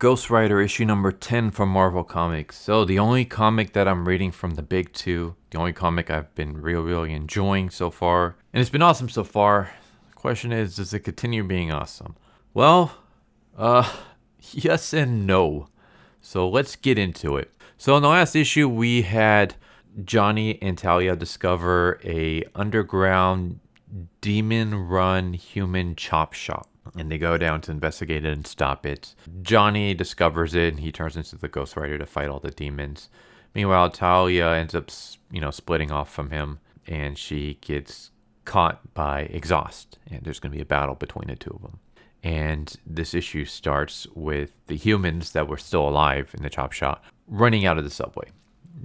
Ghost Rider issue number 10 from Marvel Comics. So the only comic that I'm reading from the big two, the only comic I've been really enjoying so far, and it's been awesome so far. The question is, does it continue being awesome? Well, yes and no. So let's get into it. So in the last issue, we had Johnny and Talia discover a underground demon-run human chop shop, and they go down to investigate it and stop it. Johnny discovers it, and he turns into the Ghost Rider to fight all the demons. Meanwhile, Talia ends up, splitting off from him, and she gets caught by Exhaust, and there's going to be a battle between the two of them. And this issue starts with the humans that were still alive in the chop shop running out of the subway.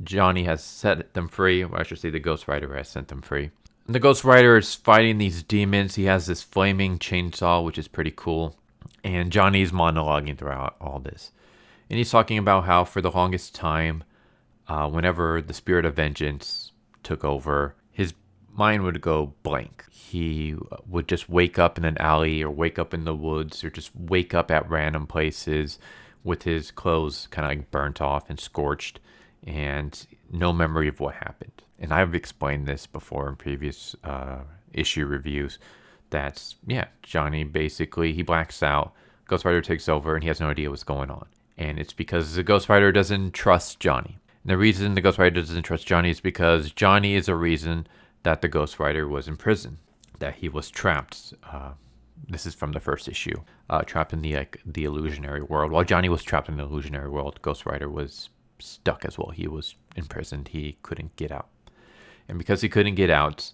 Johnny has set them free, or I should say the Ghost Rider has sent them free. And the Ghost Rider is fighting these demons. He has this flaming chainsaw, which is pretty cool. And Johnny's monologuing throughout all this. And he's talking about how for the longest time, whenever the spirit of vengeance took over, his mind would go blank. He would just wake up in an alley or wake up in the woods or just wake up at random places with his clothes kind of like burnt off and scorched and no memory of what happened. And I've explained this before in previous issue reviews that, Johnny basically, he blacks out, Ghost Rider takes over, and he has no idea what's going on. And it's because the Ghost Rider doesn't trust Johnny. And the reason the Ghost Rider doesn't trust Johnny is because Johnny is a reason that the Ghost Rider was in prison, that he was trapped. This is from the first issue, trapped in the illusionary world. While Johnny was trapped in the illusionary world, Ghost Rider was stuck as well. He was imprisoned. He couldn't get out. And because he couldn't get out,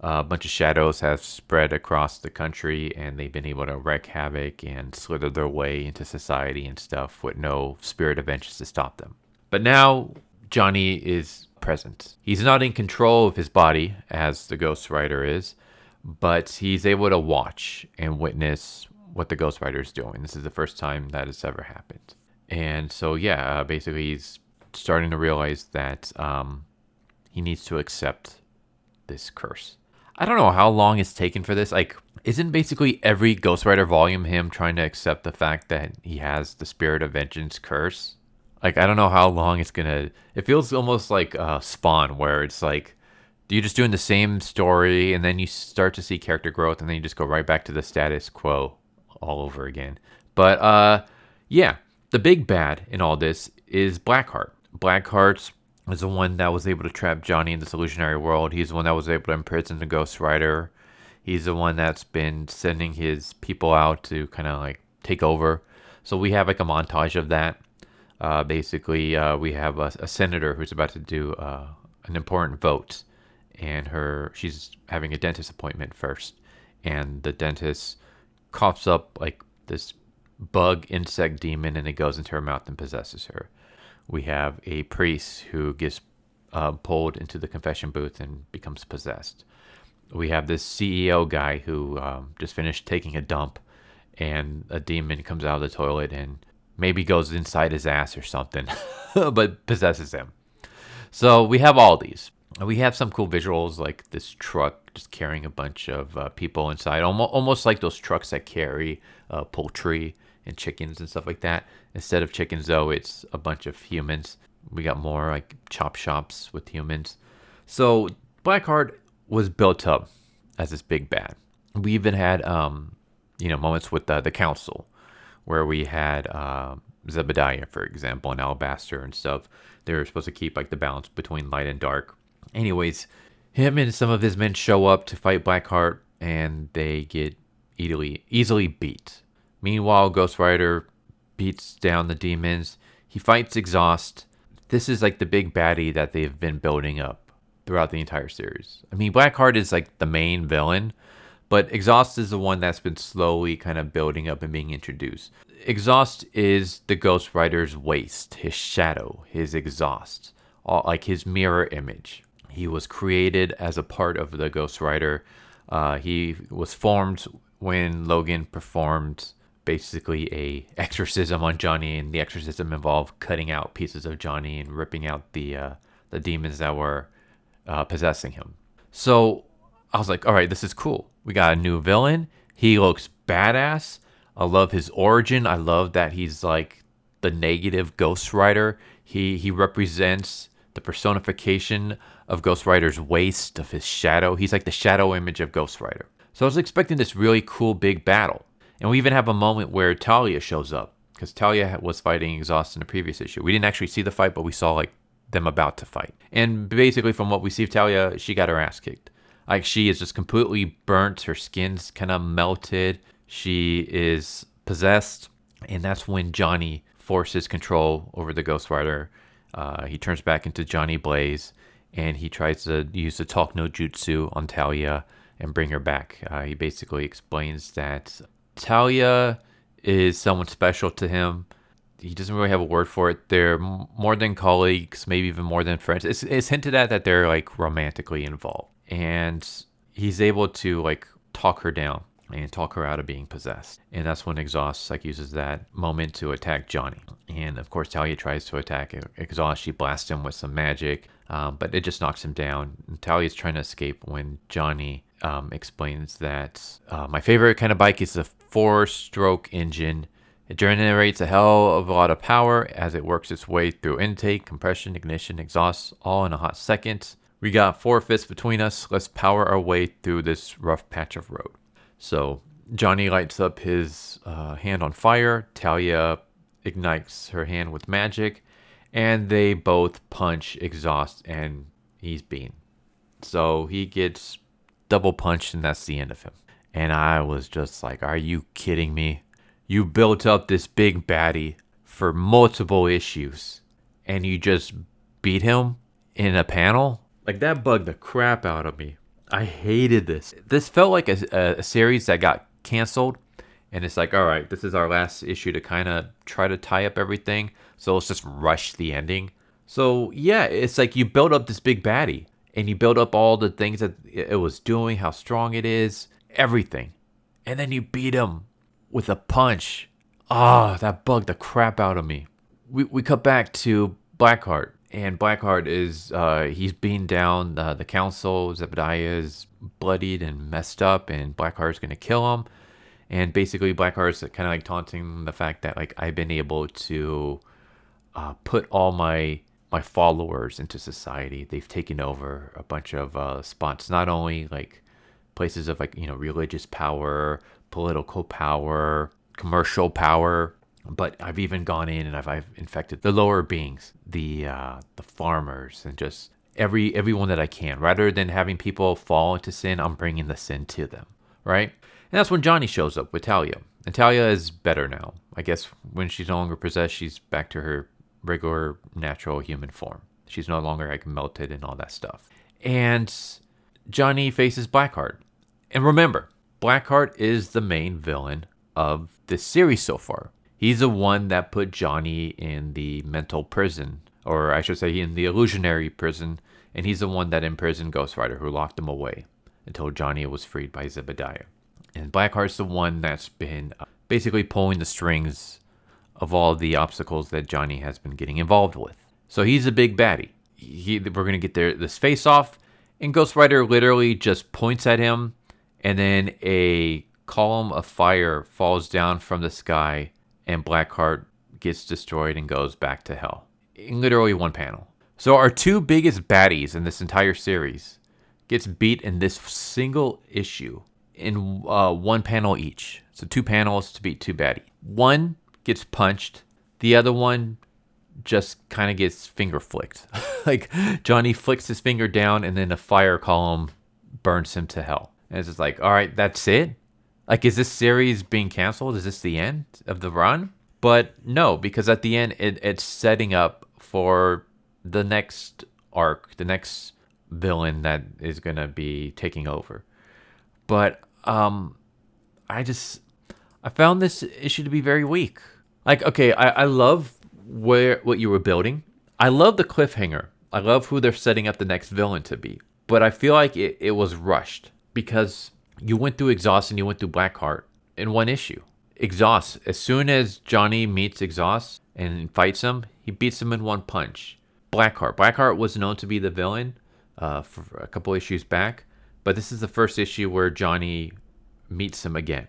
a bunch of shadows have spread across the country, and they've been able to wreak havoc and slither their way into society and stuff with no spirit of vengeance to stop them. But now Johnny is present. He's not in control of his body as the Ghost Rider is, but he's able to watch and witness what the Ghost Rider is doing. This is the first time that it's ever happened. And so, basically he's starting to realize that he needs to accept this curse. I don't know how long it's taken for this. Isn't basically every Ghost Rider volume him trying to accept the fact that he has the Spirit of Vengeance curse? I don't know how long it's gonna... It feels almost like Spawn, where it's like, you're just doing the same story, and then you start to see character growth, and then you just go right back to the status quo all over again. But, the big bad in all this is Blackheart. Blackheart is the one that was able to trap Johnny in this illusionary world. He's the one that was able to imprison the Ghost Rider. He's the one that's been sending his people out to kind of take over. So we have a montage of that. Basically, we have a senator who's about to do an important vote, and she's having a dentist appointment first, and the dentist coughs up this bug insect demon, and it goes into her mouth and possesses her. We have a priest who gets pulled into the confession booth and becomes possessed. We have this CEO guy who just finished taking a dump, and a demon comes out of the toilet and maybe goes inside his ass or something, but possesses him. So we have all these. We have some cool visuals, like this truck just carrying a bunch of people inside, almost like those trucks that carry poultry and chickens and stuff like that. Instead of chickens, though, it's a bunch of humans. We got more chop shops with humans. So Blackheart was built up as this big bad. We even had moments with the council, where we had Zebediah, for example, and Alabaster and stuff. They were supposed to keep the balance between light and dark. Anyways, him and some of his men show up to fight Blackheart, and they get easily beat. Meanwhile, Ghost Rider beats down the demons. He fights Exhaust. This is the big baddie that they've been building up throughout the entire series. I mean, Blackheart is the main villain, but Exhaust is the one that's been slowly kind of building up and being introduced. Exhaust is the Ghost Rider's waste, his shadow, his exhaust, his mirror image. He was created as a part of the Ghost Rider. He was formed when Logan performed basically a exorcism on Johnny, and the exorcism involved cutting out pieces of Johnny and ripping out the demons that were possessing him. So I was like, all right, this is cool. We got a new villain. He looks badass. I love his origin. I love that he's the negative Ghost Rider. He represents the personification of Ghost Rider's waste, of his shadow. He's like the shadow image of Ghost Rider. So I was expecting this really cool big battle. And we even have a moment where Talia shows up, because Talia was fighting Exhaust in the previous issue. We didn't actually see the fight, but we saw like them about to fight. And basically from what we see of Talia, she got her ass kicked. Like, she is just completely burnt. Her skin's kind of melted. She is possessed. And that's when Johnny forces control over the Ghost Rider. He turns back into Johnny Blaze, and he tries to use the Talk No Jutsu on Talia and bring her back. He basically explains that Talia is someone special to him. He doesn't really have a word for it. They're more than colleagues, maybe even more than friends. It's hinted at that they're like romantically involved. And he's able to like talk her down and talk her out of being possessed. And that's when Exhaust like uses that moment to attack Johnny. And of course, Talia tries to attack Exhaust. She blasts him with some magic, but it just knocks him down. And Talia's trying to escape when Johnny explains that my favorite kind of bike is a 4-stroke engine. It generates a hell of a lot of power as it works its way through intake, compression, ignition, exhaust, all in a hot second. We got 4 fists between us. Let's power our way through this rough patch of road. So Johnny lights up his hand on fire. Talia ignites her hand with magic. And they both punch Exhaust, and he's beaten. So he gets double punched, and that's the end of him. And I was just like, are you kidding me? You built up this big baddie for multiple issues, and you just beat him in a panel? Like, that bugged the crap out of me. I hated this. This felt like a series that got canceled, and it's like, all right, this is our last issue to kind of try to tie up everything, so let's just rush the ending. So yeah, it's like you build up this big baddie, and you build up all the things that it was doing, how strong it is, everything, and then you beat him with a punch. That bugged the crap out of me. We cut back to Blackheart. And Blackheart is, he's beaten down the council. Zebediah is bloodied and messed up, and Blackheart's going to kill him. And basically, Blackheart's kind of like taunting the fact that, like, I've been able to put all my followers into society. They've taken over a bunch of spots, not only like places of like, religious power, political power, commercial power, but I've even gone in and I've infected the lower beings, the farmers, and just everyone that I can. Rather than having people fall into sin, I'm bringing the sin to them, right? And that's when Johnny shows up with Talia. And Talia is better now. I guess when she's no longer possessed, she's back to her regular, natural human form. She's no longer like melted and all that stuff. And Johnny faces Blackheart. And remember, Blackheart is the main villain of this series so far. He's the one that put Johnny in the mental prison, or I should say in the illusionary prison, and he's the one that imprisoned Ghost Rider, who locked him away until Johnny was freed by Zebediah. And Blackheart's the one that's been basically pulling the strings of all the obstacles that Johnny has been getting involved with. So he's a big baddie. We're going to get this face off, and Ghost Rider literally just points at him, and then a column of fire falls down from the sky, and Blackheart gets destroyed and goes back to hell in literally one panel. So our 2 biggest baddies in this entire series gets beat in this single issue in one panel each. So 2 panels to beat 2 baddies. One gets punched. The other one just kind of gets finger flicked. Like, Johnny flicks his finger down, and then a fire column burns him to hell. And it's just like, all right, that's it? Like, is this series being canceled? Is this the end of the run? But no, because at the end, it's setting up for the next arc, the next villain that is going to be taking over. But I found this issue to be very weak. Like, okay, I love what you were building. I love the cliffhanger. I love who they're setting up the next villain to be. But I feel like it was rushed, because you went through Exhaust and you went through Blackheart in one issue. Exhaust, as soon as Johnny meets Exhaust and fights him, he beats him in one punch. Blackheart was known to be the villain for a couple issues back, but this is the first issue where Johnny meets him again.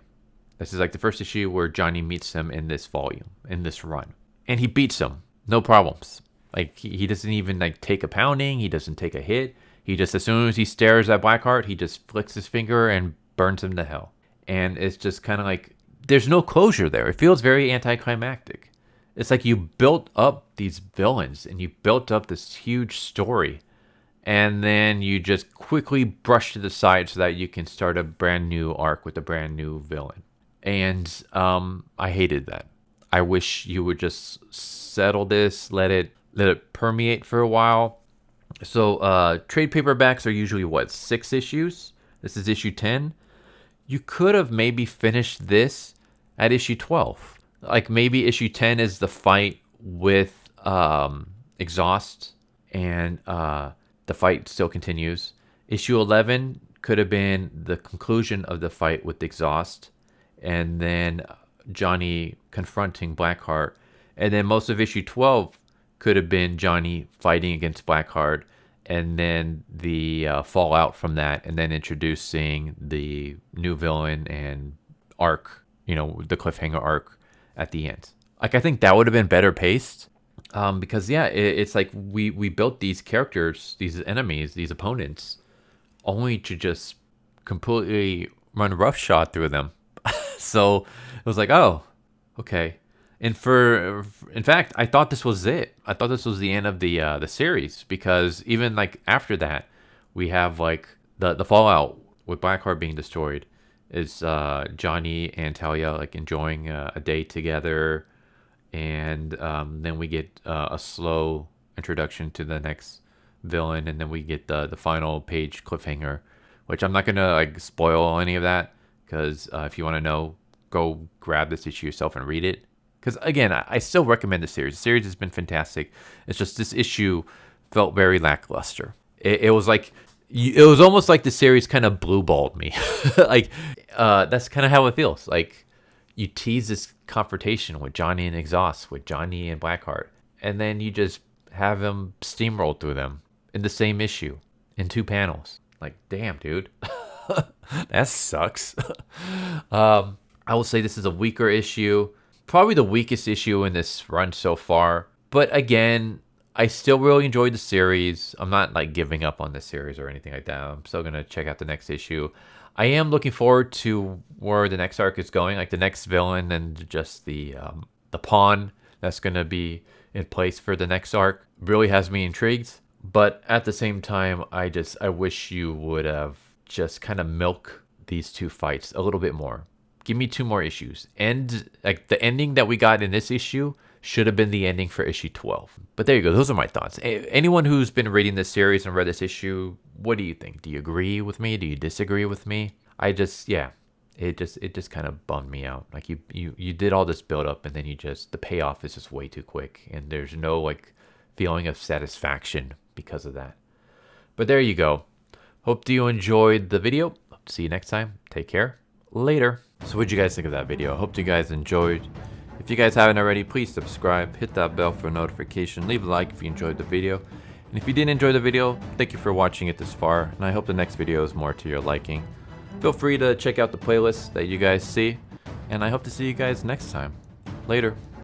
This is like the first issue where Johnny meets him in this volume, in this run. and he beats him, no problems. Like he doesn't even like take a pounding. He doesn't take a hit. He just, as soon as he stares at Blackheart, he just flicks his finger and burns him to hell. And it's just kind of like there's no closure there. It feels very anticlimactic. It's like you built up these villains and you built up this huge story, and then you just quickly brush to the side so that you can start a brand new arc with a brand new villain. And I hated that. I wish you would just settle this, let it permeate for a while. So trade paperbacks are usually what, 6 issues? This is issue 10. You could have maybe finished this at issue 12. Like maybe issue 10 is the fight with Exhaust, and the fight still continues. Issue 11 could have been the conclusion of the fight with Exhaust, and then Johnny confronting Blackheart. And then most of issue 12 could have been Johnny fighting against Blackheart, and then the fallout from that, and then introducing the new villain and arc, the cliffhanger arc at the end. Like, I think that would have been better paced. Because it's like we built these characters, these enemies, these opponents, only to just completely run roughshod through them. So it was like, oh, okay. And in fact, I thought this was it. I thought this was the end of the series, because even like after that, we have like the fallout with Blackheart being destroyed is Johnny and Talia like enjoying a day together. And then we get a slow introduction to the next villain, and then we get the final page cliffhanger, which I'm not gonna like spoil any of that, because if you want to know, go grab this issue yourself and read it. Because again, I still recommend the series. The series has been fantastic. It's just this issue felt very lackluster. It was like it was almost like the series kind of blue balled me. Like that's kind of how it feels. Like, you tease this confrontation with Johnny and Exhaust, with Johnny and Blackheart, and then you just have them steamroll through them in the same issue in 2 panels. Like, damn, dude. That sucks. I will say this is a weaker issue. Probably the weakest issue in this run so far. But again, I still really enjoyed the series. I'm not like giving up on the series or anything like that. I'm still going to check out the next issue. I am looking forward to where the next arc is going, like the next villain and just the pawn that's going to be in place for the next arc. Really has me intrigued. But at the same time, I wish you would have just kind of milk these 2 fights a little bit more. Give me 2 more issues. And like the ending that we got in this issue should have been the ending for issue 12. But there you go. Those are my thoughts. Anyone who's been reading this series and read this issue, what do you think? Do you agree with me? Do you disagree with me? It just kind of bummed me out. Like you did all this build up, and then the payoff is just way too quick, and there's no like feeling of satisfaction because of that. But there you go. Hope you enjoyed the video. Hope to see you next time. Take care. Later. So what'd you guys think of that video? Hope you guys enjoyed. If you guys haven't already, please subscribe, hit that bell for a notification, leave a like if you enjoyed the video. And if you didn't enjoy the video, thank you for watching it this far, and I hope the next video is more to your liking. Feel free to check out the playlist that you guys see, and I hope to see you guys next time. Later.